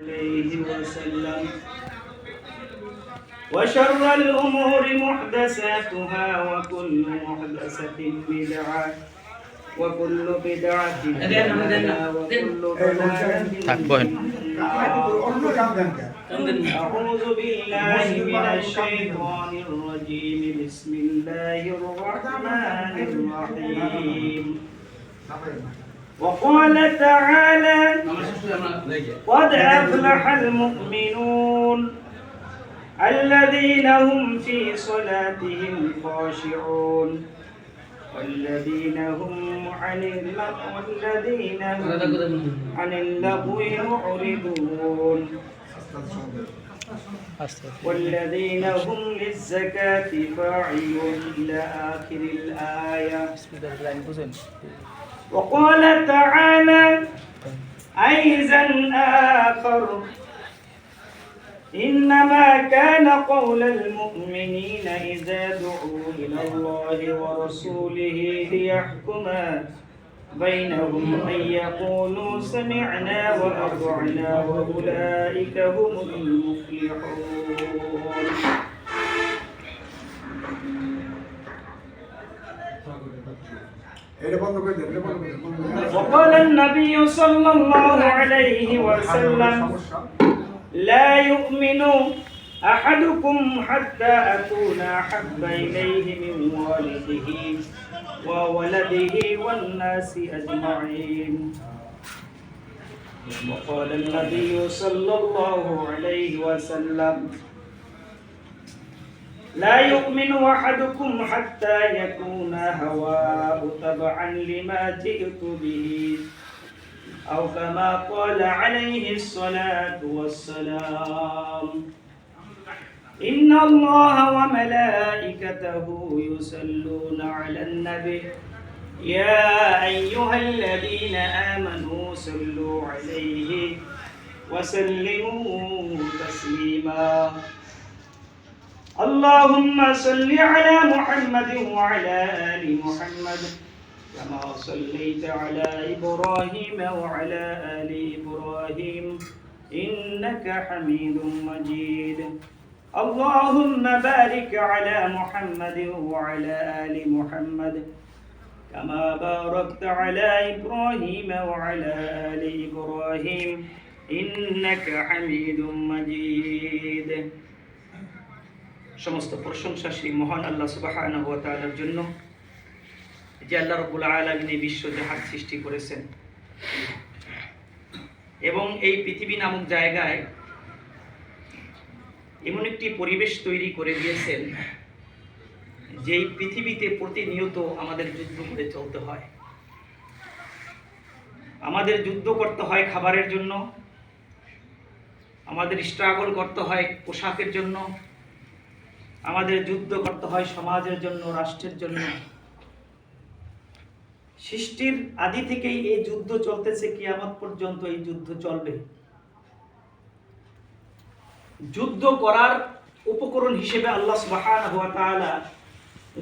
عليه وسلم وشر الأمور محدثاتها وكل محدثة بدعة وكل بدعة ضلالة وكل ضلالة أعوذ بالله من الشيطان الرجيم بسم الله الرحمن الرحيم وقال تعالى قد أفلح المؤمنون الذين هم في صلاتهم خاشعون والذين هم عن اللغو معرضون والذين هم للزكاة فاعلون إلى آخر الآية. وقال تعالى أيضا آخر إنما كان قول المؤمنين إذا دعوا إلى الله ورسوله ليحكم بينهم أن يقولوا سمعنا وأطعنا وأولئك هم المفلحون. وقال النبي صلى الله عليه وسلم لا يؤمن أحدكم حتى أكون أحب إليه من والده وولده والناس أجمعين. وقال النبي صلى الله عليه وسلم لا يؤمن أحدكم حتى يكون هواه تبعا لما جئت به أو كما قال عليه الصلاة والسلام إن الله وملائكته يصلون على النبي يا أيها الذين آمنوا صلوا عليه وسلموا تسليما. اللهم صل على محمد وعلى آل محمد كما صليت على إبراهيم وعلى آل إبراهيم إنك حميد مجيد. اللهم بارك على محمد وعلى آل محمد كما باركت على إبراهيم وعلى آل إبراهيم إنك حميد مجيد. সমস্ত প্রশংসা সেই মহান আল্লাহ সুবহানাহু ওয়া তাআলার জন্য, যে আল্লাহ রাব্বুল আলামিন এই বিশ্ব জাহান সৃষ্টি করেছেন এবং এই পৃথিবী নামক জায়গায় এমন একটি পরিবেশ তৈরি করে দিয়েছেন যেই পৃথিবীতে প্রতিনিয়ত আমাদের যুদ্ধ করে চলতে হয়। আমাদের যুদ্ধ করতে হয় খাবারের জন্য, আমাদের স্ট্রাগল করতে হয় পোশাকের জন্য, আমাদের যুদ্ধ করতে হয় সমাজের জন্য, রাষ্ট্রের জন্য। সৃষ্টির আদি থেকেই এই যুদ্ধ চলতেছে, কিয়ামত পর্যন্ত এই যুদ্ধ চলবে। যুদ্ধ করার উপকরণ হিসেবে আল্লাহ সুবহানাহু ওয়া তাআলা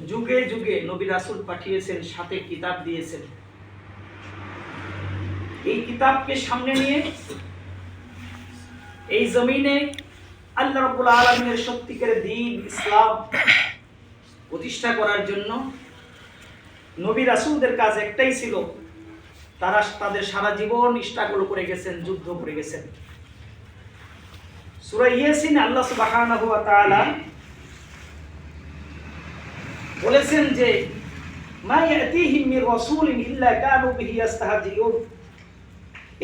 যুগে যুগে নবী রাসূল পাঠিয়েছেন, সাথে কিতাব দিয়েছেন। এই কিতাবকে সামনে নিয়ে এই জমিনে আল্লাহ রাব্বুল আলামিনের সত্যিকারের দ্বীন ইসলাম প্রতিষ্ঠা করার জন্য নবী রাসূলদের কাজ একটাই ছিল, তারা তাদের সারা জীবন স্ট্রাগল করে গেছেন, যুদ্ধ করে গেছেন। সূরা ইয়াসিন আল্লাহ সুবহানাহু ওয়া তাআলা বলেছেন যে মা ইয়াতিহিম মির রাসূলিন ইল্লা কানু বিহি ইস্তাহজিউন।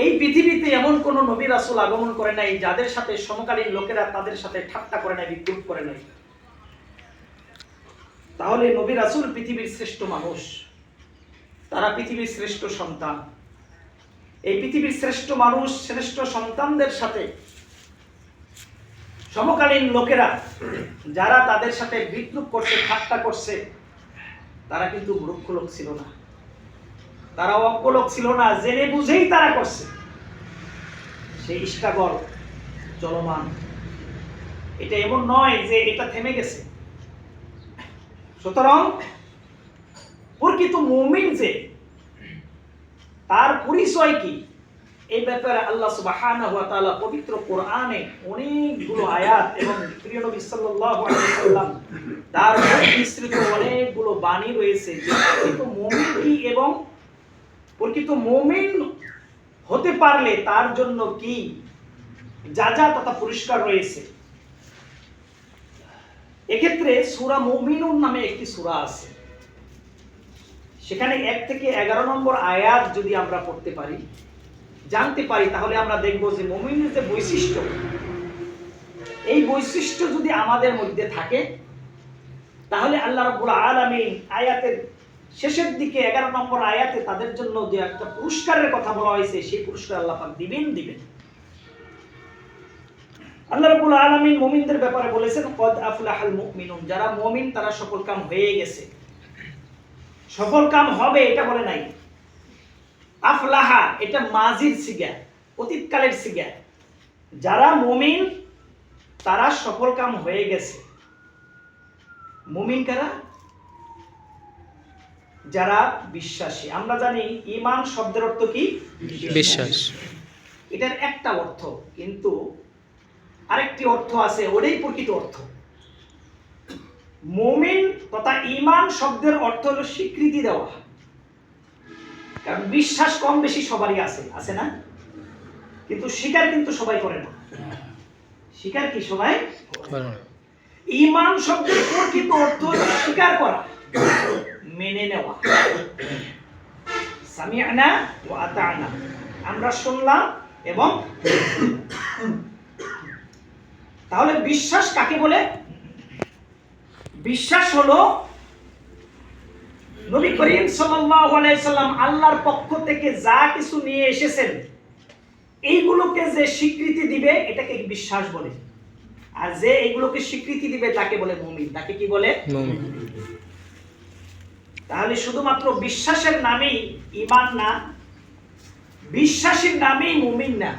এই পৃথিবীতে এমন কোন নবী রাসূল আগমন করে নাই যাদের সাথে সমকালীন লোকেরা তাদের সাথে ঠাট্টা করে নাই, বিদ্রূপ করে নাই। তাহলে নবী রাসূল পৃথিবীর শ্রেষ্ঠ মানুষ, তারা পৃথিবীর শ্রেষ্ঠ সন্তান। এই পৃথিবীর শ্রেষ্ঠ মানুষ, শ্রেষ্ঠ সন্তানদের সাথে সমকালীন লোকেরা যারা তাদের সাথে বিদ্রূপ করছে, ঠাট্টা করছে, তারা কিন্তু মূর্খ লোক ছিল না, তারা অজ্ঞ লোক ছিল না, জেনে বুঝেই তারা করছে। সেই স্ট্রাগল চলমান, এটা এমন নয় যে এটা থেমে গেছে। সুতরাং প্রকৃত মুমিন যে তার পরিচয় কি, এই ব্যাপারে আল্লাহ সুবহানাহু ওয়া তাআলা পবিত্র কোরআনে অনেকগুলো আয়াত এবং প্রিয় নবী সাল্লাল্লাহু আলাইহি ওয়াসাল্লাম তার বিস্তৃত অনেকগুলো বাণী রয়েছে যে প্রকৃত মুমিন কি এবং প্রকৃত মুমিন হতে পারলে তার জন্য কি যা যা তথা পুরস্কার রয়েছে। এক্ষেত্রে সূরা মুমিনুন নামে একটি সূরা আছে, সেখানে 1 থেকে 11 নম্বর আয়াত যদি আমরা পড়তে পারি, জানতে পারি, তাহলে আমরা দেখব যে মুমিনের যে বৈশিষ্ট্য, এই বৈশিষ্ট্য যদি আমাদের মধ্যে থাকে তাহলে আল্লাহ রাব্বুল আলামিন আয়াতের শেষের দিকে 11 নম্বর আয়াতে তাদের জন্য যে একটা পুরস্কারের কথা বলা হয়েছে সেই পুরস্কার আল্লাহ পাক দিবেন। আল্লাহ রাব্বুল আলামিন মুমিনদের ব্যাপারে বলেছেন কদ আফলাহাল মুমিনুন, যারা মুমিন তারা সফল কাম হয়ে গেছে। সফল কাম হবে এটা বলে নাই, আফলাহা এটা মাজির সিগা, অতীতকালের সিগা। যারা মুমিন তারা সফল কাম হয়ে গেছে। মুমিন কারা? যারা বিশ্বাসী। আমরা জানি ঈমান শব্দের অর্থ কি? বিশ্বাস। এটার একটা অর্থ, কিন্তু আরেকটি অর্থ আছে, ওটাই প্রকৃত অর্থ। মুমিন তথা ঈমান শব্দের অর্থ হলো স্বীকৃতি দেওয়া। কারণ বিশ্বাস কম বেশি সবারই আছে, আছে না? কিন্তু স্বীকার কিন্তু সবাই করে না। স্বীকার কি সবাই করে না? ঈমান শব্দের প্রকৃত অর্থ হলো স্বীকার করা, মেনে নেওয়া। সামি'না ওয়া আতা'না, আমরা শুনলাম এবং তাহলে বিশ্বাস কাকে বলে? বিশ্বাস হলো নবী করিম সাল্লাল্লাহু আলাইহি সাল্লাম আল্লাহর পক্ষ থেকে যা কিছু নিয়ে এসেছেন এইগুলোকে যে স্বীকৃতি দিবে এটাকে বিশ্বাস বলে। আর যে এইগুলোকে স্বীকৃতি দিবে তাকে বলে মুমিন। তাকে কি বলে? মুমিন। তাহলে শুধুমাত্র বিশ্বাসের নামেই ঈমান না, বিশ্বাসের নামেই মুমিন না।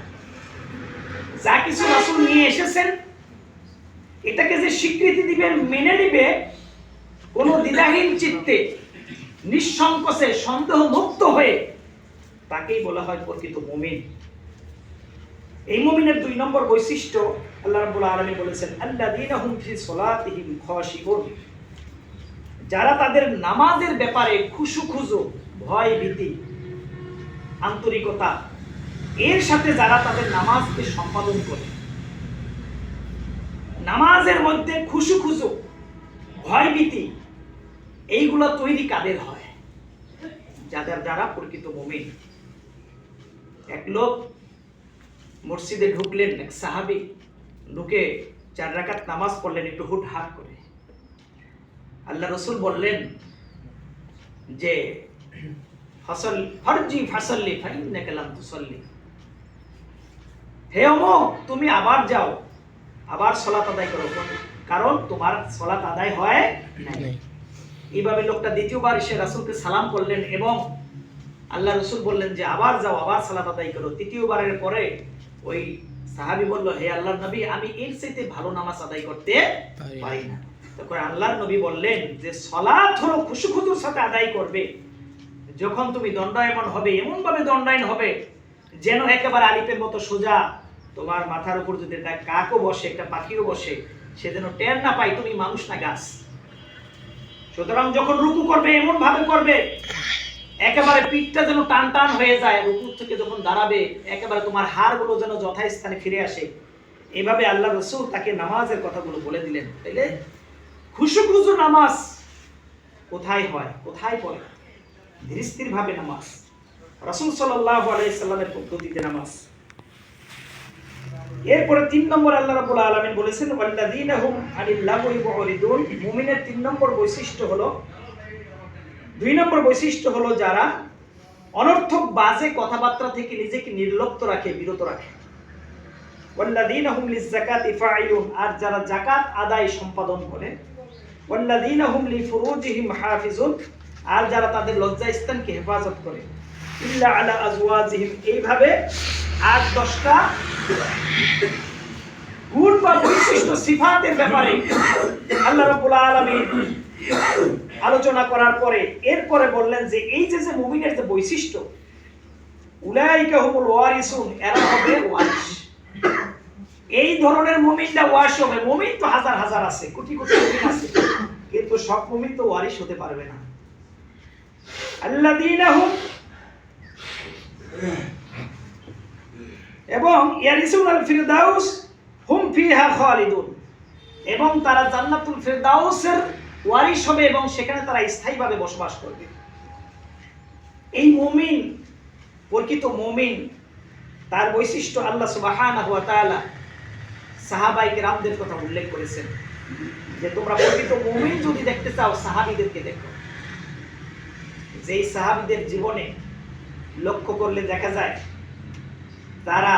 যা কিছু রাসূল নিয়ে এসেছেন এটাকে যে স্বীকৃতি দিবে, মেনে নিবে কোনো দ্বিধাহীন চিত্তে, নিঃসংকোচে, সন্দেহ মুক্ত হয়ে, তাকেই বলা হয় প্রকৃত মুমিন। এই মুমিনের 2 নম্বর বৈশিষ্ট্য আল্লাহ রাব্বুল আলামিন বলেছেন আল্লাযীনা হুম ফি সলাতিহিম খাশিউন, যারা তাদের নামাজের ব্যাপারে খুশু-খুজু, ভয় ভীতি, আন্তরিকতা এর সাথে যারা তাদের নামাজকে সম্পাদন করে। নামাজের মধ্যে খুশু-খুজু, ভয় ভীতি এইগুলো তৈরি কাদের হয়? যারা প্রকৃত মুমিন। এক লোক মসজিদে ঢুকলেন, এক সাহাবী ঢুকে 4 রাকাত নামাজ পড়লেন একটু হুটহাট করে। আল্লাহ রাসূল বললেন যে ফাসাল্লি ফাইন্নাকা লাম তুসাল্লি, হে অমুক তুমি আবার যাও, আবার সালাত আদায় করো, কারণ তোমার সালাত আদায় হয় নাই। এইভাবে লোকটা দ্বিতীয়বার এসে রাসূলকে সালাম করলেন এবং আল্লাহ রাসূল বললেন যে আবার যাও, আবার সালাত আদায় করো। তৃতীয়বারের পরে ওই সাহাবী বলল, হে আল্লাহর নবী, আমি এর চাইতে ভালো নামাজ আদায় করতে পারি না। তখন আল্লাহর নবী বললেন যে সালাত হলো খুশু-খুজুর সাথে আদায় করবে। যখন তুমি দণ্ডায়মান হবে, এমন ভাবে দণ্ডায়মান হবে যেন একেবারে আলিফের মতো সোজা, তোমার মাথার উপর যদি একটা কাকও বসে, একটা পাখিও বসে, সে যেন টের না পায় তুমি মানুষ না গাছ। সুতরাং যখন রুকু করবে এমন ভাবে করবে একেবারে পিঠটা যেন টান টান হয়ে যায়, রুকু থেকে যখন দাঁড়াবে একেবারে তোমার হাড়গুলো যেন যথাস্থানে ফিরে আসে। এইভাবে আল্লাহ রাসূল তাকে নামাজের কথাগুলো বলে দিলেন। তাইলে খুশু-খুজু নামাজ কোথায় হয়, কোথায় পড়ে? ধীরস্থির ভাবে নামাজ, রাসূল সাল্লাল্লাহু আলাইহি সাল্লামের পদ্ধতিতে নামাজ। এরপরে 3 নম্বর আল্লাহ রাব্বুল আলামিন বলেছেন ওয়াল্লাযীনা হুম আনিল লাগwi মুরিদুন। মুমিনের 3 নম্বর বৈশিষ্ট্য হলো, 2 নম্বর বৈশিষ্ট্য হলো যারা অনর্থক বাজে কথাবার্তা থেকে নিজেকে নির্লিপ্ত রাখে, বিরত রাখে। ওয়াল্লাযীনা হুম লিয-যাকাতি ফাঈলুন, আর যারা যাকাত আদায় সম্পাদন করে। ওয়াল্লাযীনা হুম লিফুরুজিহিম হাফিজুন, আর যারা তাদের লজ্জাস্থানকে হেফাজত করে। ইল্লা আলা আজওয়াজিহিম, এইভাবে 8-10টা গুণ বা বৈশিষ্ট্য সিফাতের ব্যাপারে আল্লাহ রাব্বুল আলামিন আলোচনা করার পরে এরপরে বললেন যে এই যে মুমিনের যে বৈশিষ্ট্য, উলাইকা হুমুল ওয়ারিসুন, এরা হবে ওয়ারিস। এই ধরনের মুমিনরা ওয়ারিস হবে। মুমিন তো হাজার হাজার আছে, কোটি কোটি মুমিন আছে, কিন্তু সব মুমিন তো ওয়ারিস হতে পারবে না। আল্লাযীনা হুম, এবং ইয়ারিসুনাল ফিরদাউস হুম ফিহা খালিদুন, এবং তারা জান্নাতুল ফিরদাউসের ওয়ারিস হবে এবং সেখানে তারা স্থায়ীভাবে বসবাস করবে। এই মুমিন, প্রকৃত মুমিন, তার বৈশিষ্ট্য আল্লাহ সুবহানাহু ওয়া তাআলা সাহাবায়ে কেরামদের কথা উল্লেখ করেছেন যে তোমরা প্রকৃত মুমিন যদি দেখতে চাও সাহাবীদেরকে দেখো। যেই সাহাবীদের জীবনে লক্ষ্য করলে দেখা যায় তারা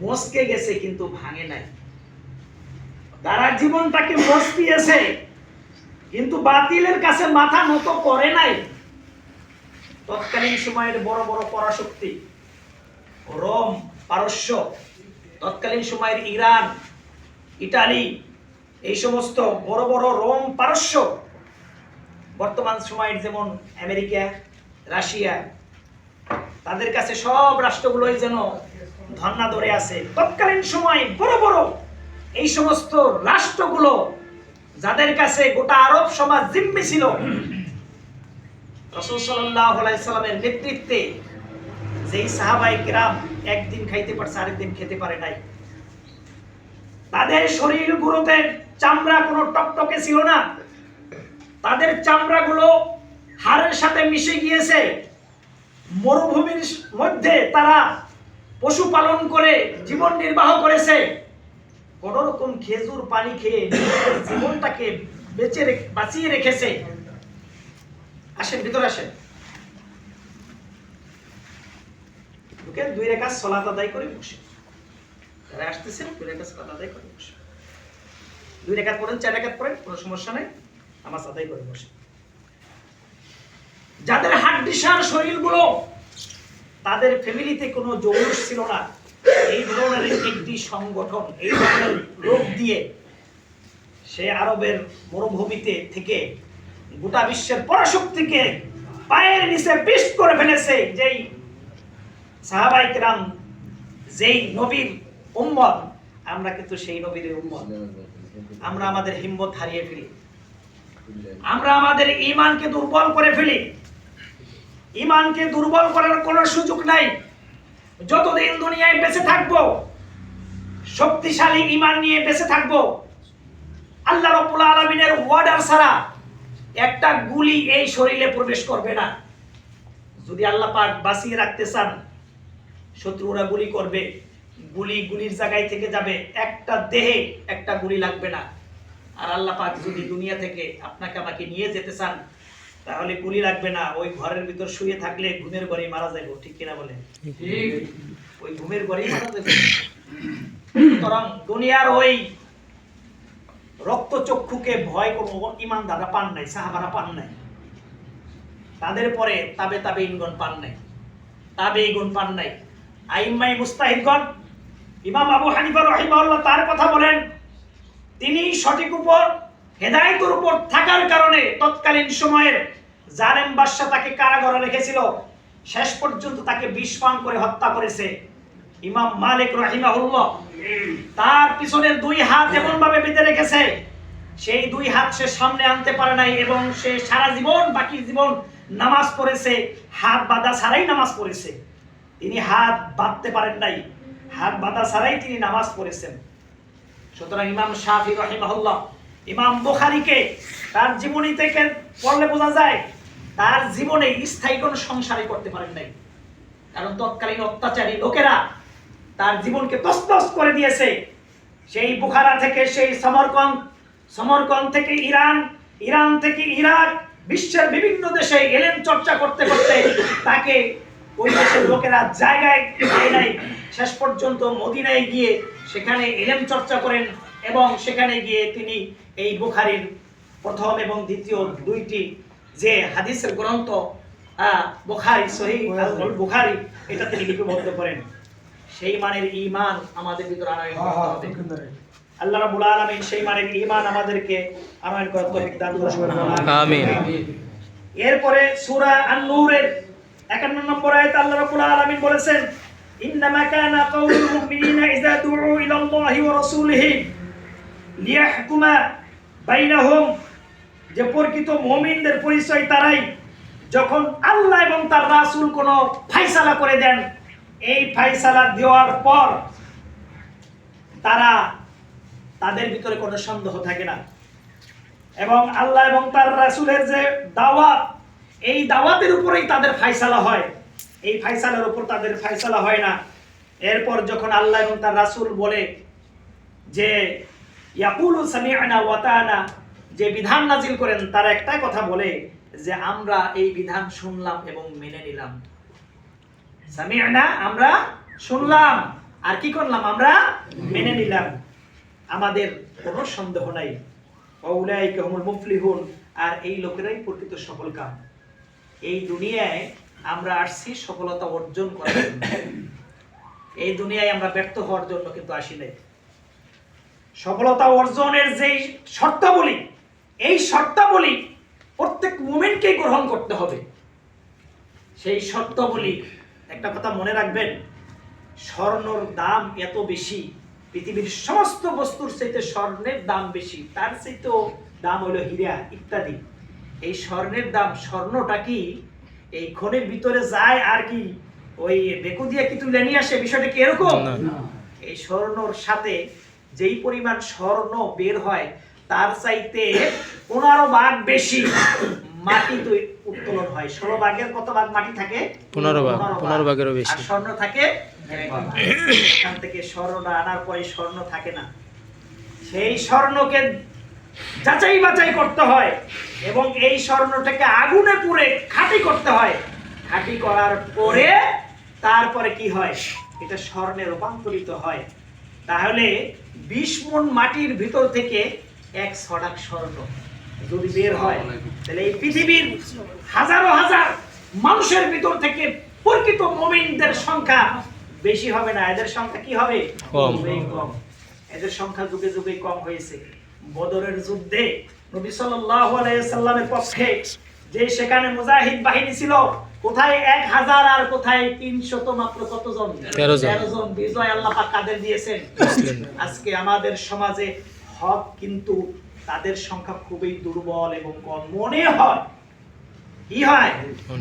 মস্কে গেছে কিন্তু ভাঙে নাই। তারা জীবনটাকে মস্তিয়েছে কিন্তু বাতিলের কাছে মাথা নত করে নাই। তৎকালীন সময়ের বড় বড় পরাশক্তি রোম, পারস্য, তৎকালীন সময়ের ইরান, ইটালি, এই সমস্ত বড় বড় রোম, পারস্য, বর্তমান সময়ের যেমন আমেরিকা, রাশিয়া, তাদের কাছে সব রাষ্ট্রগুলোই যেন ধর্ণা ধরে আছে। তৎকালীন সময় বড় বড় এই সমস্ত রাষ্ট্রগুলো যাদের কাছে গোটা আরব সমাজ জিম্মি ছিল, রাসূল সাল্লাল্লাহু আলাইহি সাল্লামের নেতৃত্বে যেই সাহাবায়ে কেরাম একদিন খাইতে পারছে আরেকদিন খেতে পারে নাই। তাদের শরীরগুলোতে চামড়া কোনো টকটকে ছিল না, তাদের চামড়াগুলো হাড়ের সাথে মিশে গিয়েছে। মরুভূমির মধ্যে তারা পশুপালন করে জীবন নির্বাহ করেছে। কোন রকম খেজুর পানি খেয়ে জীবনটাকে বাঁচিয়ে রেখেছে। আসেন ভিতরে আসেন, দুই রাকাত সালাত আদায় করে বসে। যারা আসতেছেন 2 রাকাত সালাত আদায় করে বসে। 2 রাকাত পড়েন, 4 রাকাত পড়েন, কোনো সমস্যা নাই, নামাজ আদায় করে বসে। যাদের হাড্ডিসার শরীরগুলো, তাদের ফ্যামিলিতে কোনো জৌলুস ছিল না, এই ধরনের একটি সংগঠন এই ধরনের লোক দিয়ে সে আরবের মরুভূমিতে থেকে গোটা বিশ্বের পরাশক্তিকে পায়ের নিচে পিষ্ট করে ফেলেছে। যেই সাহাবায়ে কেরাম, যেই নবীর উম্মত, আমরা কিন্তু সেই নবীর উম্মত। আমরা আমাদের হিম্মত হারিয়ে ফেলি, আমরা আমাদের ঈমানকে দুর্বল করে ফেলি। ঈমানকে দুর্বল করার কোনো সুযোগ নাই। যতদিন দুনিয়ায় বেঁচে থাকবো শক্তিশালী ঈমান নিয়ে বেঁচে থাকবো। আল্লাহ রাব্বুল আলামিনের ওয়ার্ডার ছাড়া একটা গুলি এই শরীরে প্রবেশ করবে না। যদি আল্লাহ পাক বাঁচিয়ে রাখতে চান, শত্রুরা গুলি করবে, গুলির জায়গায় থেকে যাবে, একটা দেহে একটা গুলি লাগবে না। আর আল্লাহ পাক যদি দুনিয়া থেকে আপনাকে আমাকে নিয়ে যেতে চান, তাহলে গুলি লাগবে না। ওই ঘরের ভিতর শুয়ে থাকলে ঘুমের ঘরেই মারা যাবে, ঠিক কিনা বলেন? ঠিক, ওই ঘুমের ঘরেই মারা যাবে। সুতরাং দুনিয়ার ওই রক্তচক্ষুকে ভয় কোনো ঈমানদাররা পান নাই, সাহাবারা পান নাই। তাদের পরে তাবেঈনগণ পান নাই, তাবেঈগণ পান নাই। আইম্মাই মুস্তাহিদগণ, ইমাম আবু হানিফা রাহিমাহুল্লাহ তার কথা বলেন, তিনি সঠিক উপর হেদায়েতের উপর থাকার কারণে তৎকালীন সময়ের জালেম বাদশা তাকে কারাগারে রেখেছিল, শেষ পর্যন্ত তাকে বিষ পান করে হত্যা করেছে। ইমাম মালিক রাহিমাহুল্লাহ তার পিছনের 2 হাত এমন ভাবে বেঁধে রেখেছে, সেই 2 হাত সে সামনে আনতে পারে নাই এবং সে সারা জীবন, বাকি জীবন নামাজ পড়েছে, হাত বাঁধা ছাড়াই নামাজ পড়েছে। তিনি হাত বাঁধতে পারেন নাই, হাত বাঁধা ছাড়াই তিনি নামাজ পড়েছেন। সুতরাং ইমাম শাফি রাহিমাহুল্লাহ, ইমাম বুখারীকে তার জীবনী থেকে পড়লে বোঝা যায় তার জীবনে স্থায়ী কোনো সংসারই করতে পারেন নাই। কারণ তৎকালীন অত্যাচারী লোকেরা তার জীবনকে তছনছ করে দিয়েছে। সেই বুখারা থেকে সেই সমরকন্দ থেকে ইরান, ইরান থেকে ইরাক, বিশ্বের বিভিন্ন দেশে এলেম চর্চা করতে করতে তাকে ওই দেশের লোকেরা জায়গায় দেয় নাই। শেষ পর্যন্ত মদিনায় গিয়ে সেখানে এলেম চর্চা করেন এবং সেখানে গিয়ে তিনি এই বুখারীর প্রথম এবং দ্বিতীয় 2টি যে হাদিসের গ্রন্থ বুখারী, সহিহ আল বুখারী, এটা তিনি লিপিবদ্ধ করেন। সেই মানের ঈমান আমাদের ভিতর আনয়ন করতে হবে। আল্লাহ রাব্বুল আলামিন সেই মানের ঈমান আমাদেরকে আনয়ন করার তৌফিক দান করুন, আমিন। এরপরে সূরা আন-নূরের 51 নম্বর আয়াতে আল্লাহ রাব্বুল আলামিন বলেছেন, ইন্নামা কানা কাউলুল মুমিনিনা ইযা দুউ ইলাল্লাহি ওয়া রাসূলিহি লিয়াহকুমা বাইনাহুম, যে প্রকৃত মুমিনদের পরিচয় তারাই যখন আল্লাহ এবং তার রাসূল কোনো ফয়সালা করে দেন, এই ফয়সালা দেওয়ার পর তাদের ভিতরে কোনো সন্দেহ থাকে না, এবং আল্লাহ এবং তার রাসূলের যে দাওয়াত, এই দাওয়াতের উপরেই তাদের ফয়সালা হয়, এই ফয়সালার উপর তাদের ফয়সালা হয় না। এরপর যখন আল্লাহ এবং তার রাসূল বলে যে ইয়াকুলু সামি'না ওয়া আতা'না, যে বিধান নাজিল করেন, তার একটা কথা বলে যে আমরা এই বিধান শুনলাম এবং মেনে নিলাম। সামি'না আমরা শুনলাম, আর কি করলাম? আমরা মেনে নিলাম, আমাদের কোনো সন্দেহ নাই। ওয়াউলাইকা হুমুল মুফলিহুন, আর এই লোকেরাই প্রকৃত সফলকাম। এই দুনিয়ায় আমরা আসছি সফলতা অর্জন করার জন্য, এই দুনিয়ায় আমরা ব্যর্থ হওয়ার জন্য কিন্তু আসি নাই। সফলতা অর্জনের যেই শর্তাবলী, এই শর্তাবলী প্রত্যেক মুমিনকে গ্রহণ করতে হবে। সেই শর্তাবলী, একটা কথা মনে রাখবেন, স্বর্ণর দাম এত বেশি, পৃথিবীর সমস্ত বস্তুর চাইতে স্বর্ণের দাম বেশি, তার চাইতেও দাম হলো হীরা ইত্যাদি। এই স্বর্ণের দাম, স্বর্ণটা কি এই খনির ভিতরে যায় আর কি ওই বেকু দিয়ে কি তুলে নিয়ে আসে? বিষয়টা কি এরকম? এই স্বর্ণর সাথে যেই পরিমাণ স্বর্ণ বের হয়, তার চাইতে 15 ভাগ বেশি মাটি তো উত্তোলন হয়। 16 ভাগের কত ভাগ মাটি থাকে? 15 ভাগেরও বেশি। আর স্বর্ণ থাকে 1 ভাগ। এখান থেকে স্বর্ণটা আনার পরে স্বর্ণ থাকে না, সেই স্বর্ণকে যাচাই বাছাই করতে হয় এবং এই স্বর্ণটাকে আগুনে পুড়ে খাঁটি করতে হয়। খাঁটি করার পরে তারপরে কি হয়? এটা স্বর্ণে রূপান্তরিত হয়। তাহলে 20 মণ মাটির ভিতর থেকে 1 ছড়াক স্বর্ণ যদি বের হয়, তাহলে এই পৃথিবীর হাজারো হাজার মানুষের ভিতর থেকে প্রকৃত মুমিনদের সংখ্যা বেশি হবে না, এদের সংখ্যা কি হবে? কম। এদের সংখ্যা যুগে যুগে কম হয়েছে। বদরের যুদ্ধে নবী সাল্লাল্লাহু আলাইহি সাল্লামের পক্ষে যে সেখানে মুজাহিদ বাহিনী ছিল, কোথায় 1000 আর কোথায় 300, মাত্র কতজন? 13 জন। বিজয় আল্লাহ পাক কাদের দিয়েছেন? আজকে আমাদের সমাজে হক কিন্তু তাদের সংখ্যা খুবই দুর্বল এবং কম মনে হয়। কি হয়?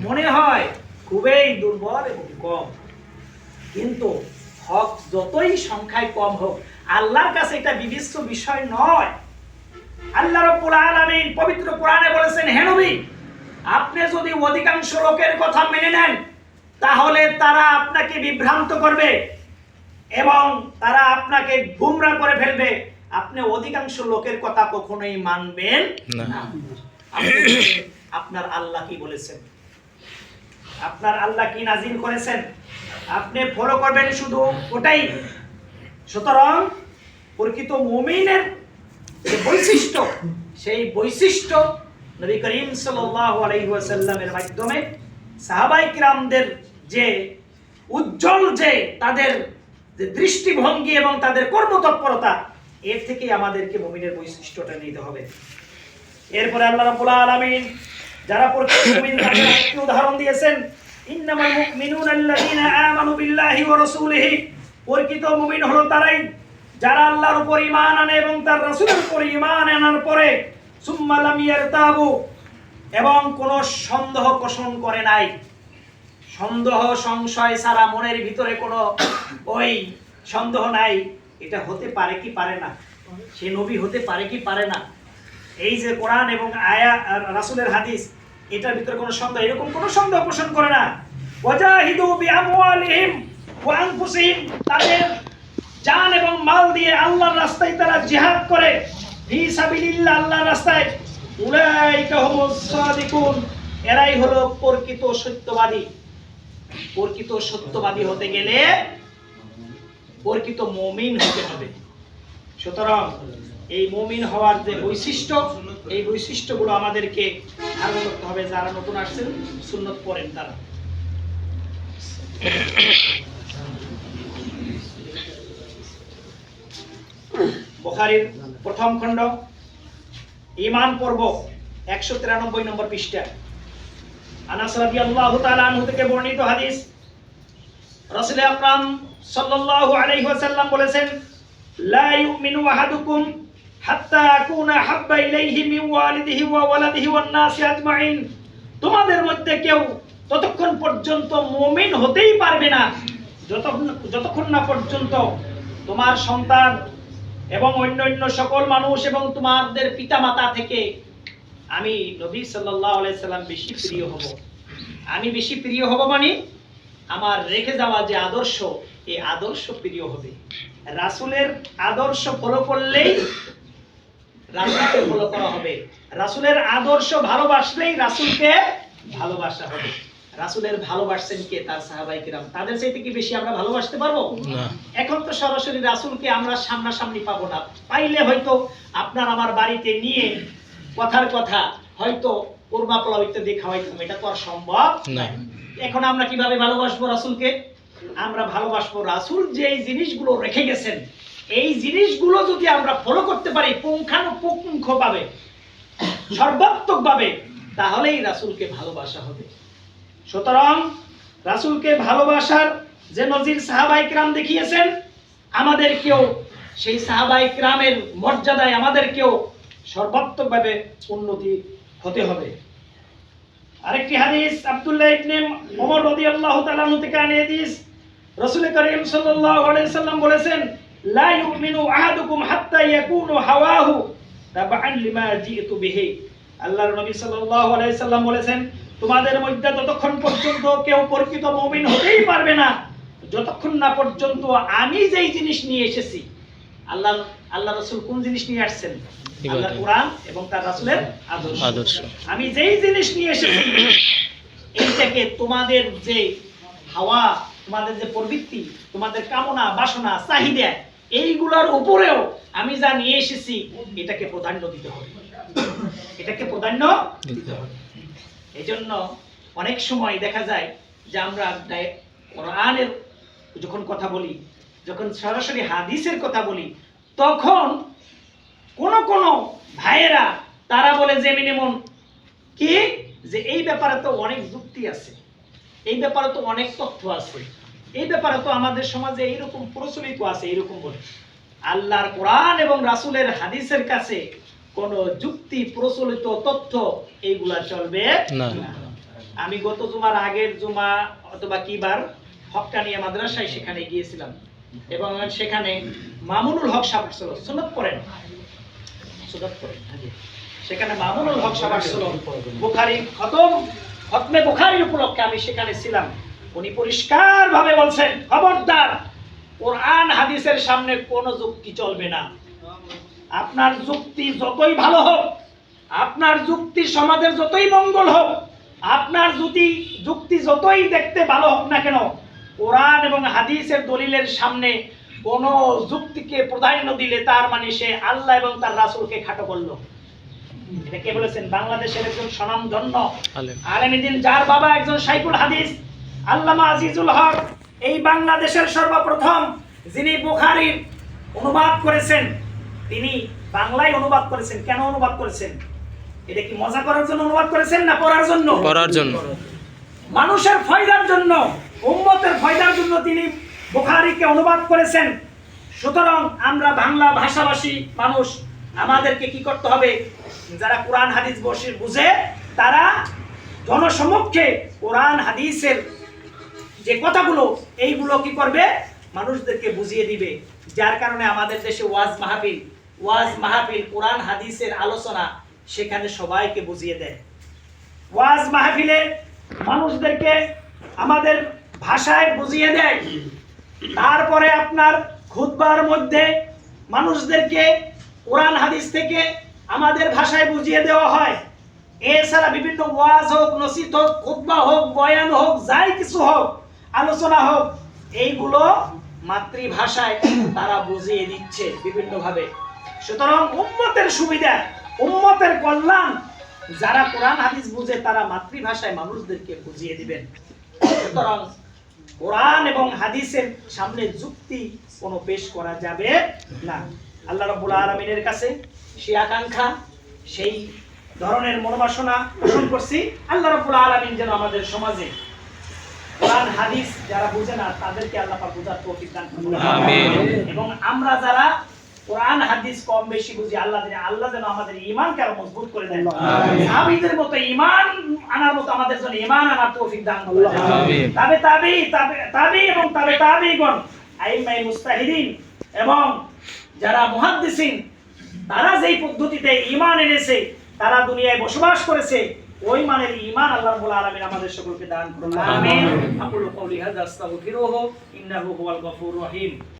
মনে হয় খুবই দুর্বল এবং কম। কিন্তু হক যতই সংখ্যায় কম হোক, আল্লাহর কাছে এটা বিবেচ্য বিষয় নয়। আল্লাহ রাব্বুল আলামিন পবিত্র কোরআনে বলেছেন, হে নবী, আপনি যদি অধিকাংশ লোকের কথা মেনে নেন, তাহলে তারা আপনাকে বিভ্রান্ত করবে এবং তারা আপনাকে গুমরাহ করে ফেলবে। আপনি অধিকাংশ লোকের কথা কখনোই মানবেন না। আপনার আল্লাহ কি বলেছেন, আপনার আল্লাহ কি নাজিল করেছেন, আপনি ফলো করবেন শুধু ওটাই। সুতরাং প্রকৃত মুমিনের যে বৈশিষ্ট্য, সেই বৈশিষ্ট্য নবী করিম সাল্লাল্লাহু আলাইহি ওয়াসাল্লামের মাধ্যমে সাহাবায়ে কিরামদের যে উজ্জ্বল যে তাদের যে দৃষ্টিভঙ্গি এবং তাদের কর্মতৎপরতা, এর থেকে আমাদেরকে মুমিনের বৈশিষ্ট্যটা নিতে হবে। এরপরে আল্লাহ রাব্বুল আলামিন যারা প্রকৃত মুমিন তাদের একটি উদাহরণ দিয়েছেন, ইন্নামাল মুমিনুনা আল্লাযীনা আমানু বিল্লাহি ওয়া রাসূলিহি, প্রকৃত মুমিন হলো তারাই যারা আল্লাহর উপর ঈমান আনে এবং তার রাসূলের উপর ঈমান আনার পরে সুম্মা লাম ইয়ারতাবু, এবং কোনো সন্দেহ পোষণ করে নাই। সন্দেহ সংশয় ছাড়া মনের ভিতরে কোনো ওই সন্দেহ নাই, এটা হতে পারে কি পারে না, সে নবী হতে পারে কি পারে না। এই যে কোরআন এবং আয়াত রাসূলের হাদিস, এটার ভিতরে কোনো সন্দেহ, এরকম কোনো সন্দেহ পোষণ করে না। ওয়াজাহিদু বিআমওয়ালিহিম ওয়া আনফুসিহিম, তাদের জান এবং মাল দিয়ে আল্লাহর রাস্তায় তারা জিহাদ করে, ফি সাবিলিল্লাহ, আল্লাহর রাস্তায়। উলাইকা হুমুস সাদিকুন, এরাই হলো প্রকৃত সত্যবাদী। প্রকৃত সত্যবাদী হতে গেলে প্রকৃত মুমিন হতে হবে। সুতরাং এই মুমিন হওয়ার যে বৈশিষ্ট্য, এই বৈশিষ্ট্যগুলো আমাদেরকে ধারণ করতে হবে। যারা নতুন আসছেন সুন্নত পড়েন তারা। বুখারীর প্রথম খণ্ড, ঈমান পর্ব, 193 নম্বর পৃষ্ঠা। আনাস রাদিয়াল্লাহু তাআলা আনহু থেকে বর্ণিত হাদিস, রাসূল আকরাম সাল্লাল্লাহু আলাইহি ওয়াসাল্লাম বলেছেন, লা ইউমিনু আহাদুকুম হাত্তা আকুনা হাব্বা ইলাইহি মিন ওয়ালিদিহি ওয়া ওয়ালাদিহি ওয়ান নাসি আজমাইন। তোমাদের মধ্যে কেউ ততক্ষণ পর্যন্ত মুমিন হতেই পারবে না যতক্ষণ না পর্যন্ত তোমার সন্তান এবং অন্যান্য সকল মানুষ এবং তোমাদের পিতামাতা থেকে আমি নবী সাল্লাল্লাহু আলাইহি সাল্লাম বেশি প্রিয় হব। আমি বেশি প্রিয় হব মানে আমার রেখে যাওয়া যে আদর্শ, এই আদর্শ প্রিয় হবে। রাসূলের আদর্শ ফলো করলেই রাসূলকে ফলো করা হবে। রাসূলের আদর্শ ভালোবাসলেই রাসূলকে ভালোবাসা হবে। রাসূলের ভালোবাসছেন কে? তার সাহাবায়ে কিরাম। তাদের চাইতে কি বেশি আমরা ভালোবাসতে পারবো না? এখন তো সরাসরি রাসূলকে আমরা সামনাসামনি পাবো না, পাইলে হয়তো আপনার আমার বাড়িতে নিয়ে কথার কথা হয়তো কোরমা পোলাও ইত্যাদি খাওয়াইতাম, এটা তো আর সম্ভব না। এখন আমরা কিভাবে ভালোবাসবো রাসূলকে? আমরা ভালোবাসবো রাসূল যে জিনিসগুলো রেখে গেছেন, এই জিনিসগুলো যদি আমরা ফলো করতে পারি পুঙ্খানুপুঙ্খভাবে, সর্বাত্মকভাবে, তাহলেই রাসূলকে ভালোবাসা হবে। সুতরাং রাসূলকে ভালোবাসার যে নজির সাহাবায়ে কিরাম দেখিয়েছেন, আমাদেরকেও সেই সাহাবায়ে কিরামের মর্যাদায় আমাদেরকেও সর্বাত্মকভাবে উন্নতি হতে হবে। আরেকটি হাদিস আব্দুল্লাহ ইবনে ওমর রাদিয়াল্লাহু তাআলা আনহু থেকে হাদিস, রাসূল করিম সাল্লাল্লাহু আলাইহি সাল্লাম বলেছেন, লা ইউমিনু আহাদুকুম হাত্তা ইয়াকুনু হাওয়াহু তাবাআন লিমা জিতু বিহি। আল্লাহর নবী সাল্লাল্লাহু আলাইহি সাল্লাম বলেছেন, তোমাদের মধ্যে ততক্ষণ পর্যন্ত কেউ প্রকৃত মুমিন হতেই পারবে না যতক্ষণ না পর্যন্ত আমি যেই জিনিস নিয়ে এসেছি। আল্লাহ রাসূল কোন জিনিস নিয়ে আসছেন? আল্লাহর কোরআন এবং তার রাসূলের আদর্শ। আমি যেই জিনিস নিয়ে এসেছি এইটাকে তোমাদের যে হাওয়া, তোমাদের যে প্রবৃত্তি, তোমাদের কামনা বাসনা চাহিদা, এইগুলোর উপরেও আমি যা নিয়ে এসেছি এটাকে প্রাধান্য দিতে হবে, এটাকে প্রাধান্য দিতে হবে। এজন্য অনেক সময় দেখা যায় যে আমরা কোরআনের যখন কথা বলি, যখন সরাসরি হাদিসের কথা বলি, তখন কোন ভাইয়েরা তারা বলে যে মিনিমম কি, যে এই ব্যাপারে তো অনেক যুক্তি আছে, এই ব্যাপারে তো অনেক তথ্য আছে, এই ব্যাপারে তো আমাদের সমাজে এইরকম প্রচলিত আছে, এইরকম বলে। আল্লাহর কোরআন এবং রাসূলের হাদিসের কাছে কোন যুক্তি, প্রচলিত তথ্য এইগুলা চলবে না। আমি গত জুমার আগের জুমা অথবা কিবার হক্কানিয়া মাদ্রাসায় সেখানে গিয়েছিলাম এবং সেখানে মামুনুল হক সাহেব ছিল, সুন্নাত পড়েন, সেখানে মামুনুল হক সাহেব ছিল, বুখারী খতমে বুখারী উপলক্ষে আমি সেখানে ছিলাম। উনি পরিষ্কার ভাবে বলছেন, খবরদার কোরআন হাদিসের সামনে কোনো যুক্তি চলবে না। আপনার যুক্তি যতই ভালো হোক, আপনার যুক্তি সমাজের যতই মঙ্গল হোক, আপনার যুক্তি যতই দেখতে ভালো হোক না কেন, কোরআন এবং হাদিসের দলিলের সামনে কোন যুক্তিকে প্রাধান্য দিলে তার মানে সে আল্লাহ এবং তার রাসূলকে খাটো করলো। এটা কে বলেছেন? বাংলাদেশের একজন স্বনামধন্য আলেম দ্বীন, যার বাবা একজন শাইখুল হাদিস আল্লামা আজিজুল হক, এই বাংলাদেশের সর্বপ্রথম যিনি বুখারীর অনুবাদ করেছেন, তিনি বাংলায় অনুবাদ করেছেন। কেন অনুবাদ করেছেন? এটা কি মজা করার জন্য অনুবাদ করেছেন না পড়ার জন্য? পড়ার জন্য, মানুষের ফায়দার জন্য, উম্মতের ফায়দার জন্য তিনি বুখারীকে অনুবাদ করেছেন। সুতরাং আমরা বাংলা ভাষাভাষী মানুষ, আমাদেরকে কি করতে হবে? যারা কোরআন হাদিস বুঝে তারা জনসমক্ষে কোরআন হাদিসের যে কথাগুলো এইগুলো কি করবে? মানুষদেরকে বুঝিয়ে দিবে। যার কারণে আমাদের দেশে ওয়াজ মাহফিল, কোরআন হাদিসের আলোচনা, সেখানে সবাইকে বুঝিয়ে দেয়। ওয়াজ মাহফিলে মানুষদেরকে আমাদের ভাষায় বুঝিয়ে দেয়। তারপরে আপনার খুতবার মধ্যে মানুষদেরকে কোরআন হাদিস থেকে আমাদের ভাষায় বুঝিয়ে দেওয়া হয়। এছাড়া বিভিন্ন ওয়াজ হোক, নসিহত হোক, খুতবা হোক, বয়ান হোক, যাই কিছু হোক, আলোচনা হোক, এইগুলো মাতৃভাষায় তারা বুঝিয়ে দিচ্ছে বিভিন্নভাবে। সুতরাং উম্মতের সুবিধা, উম্মতের কল্যাণ, যারা কোরআন হাদিস বুঝে তারা মাতৃভাষায় মানুষদেরকে বুঝিয়ে দিবেন। সুতরাং কোরআন এবং হাদিসের সামনে যুক্তি কোনো পেশ করা যাবে না। আল্লাহ রাব্বুল আলামিনের কাছে সেই আকাঙ্ক্ষা, সেই ধরনের মনোবাসনা পোষণ করছি। আল্লাহ রাব্বুল আলামিন যেন আমাদের সমাজে কোরআন হাদিস যারা বুঝে না তাদেরকে আল্লাহ পাক বুঝার তৌফিক দান করুন, আমিন। এবং আমরা যারা কোরআন হাদিস কম বেশি বুঝি আল্লাহ যেন আমাদের ঈমানকে আরো মজবুত করে দেন। আমিন। সাহাবীদের মতো ঈমান আনার মতো আমাদের জন্য ঈমান আনার তৌফিক দান করুন। আমিন। তাবে এবং তাবেঈগণ, আইম্মায়ে মুজতাহিদিন এবং যারা মুহাদ্দিসিন, তারা যেই পদ্ধতিতে ঈমান এনেছে, তারা দুনিয়ায় বসবাস করেছে, ওই মানের ঈমান আল্লাহ রাব্বুল আলামিন আমাদের সকলকে দান করুন। আমিন। আকুলু কওলি হাযা আস্তাগফিরুহু ইন্নাহু হুয়াল গফুরুর রহিম।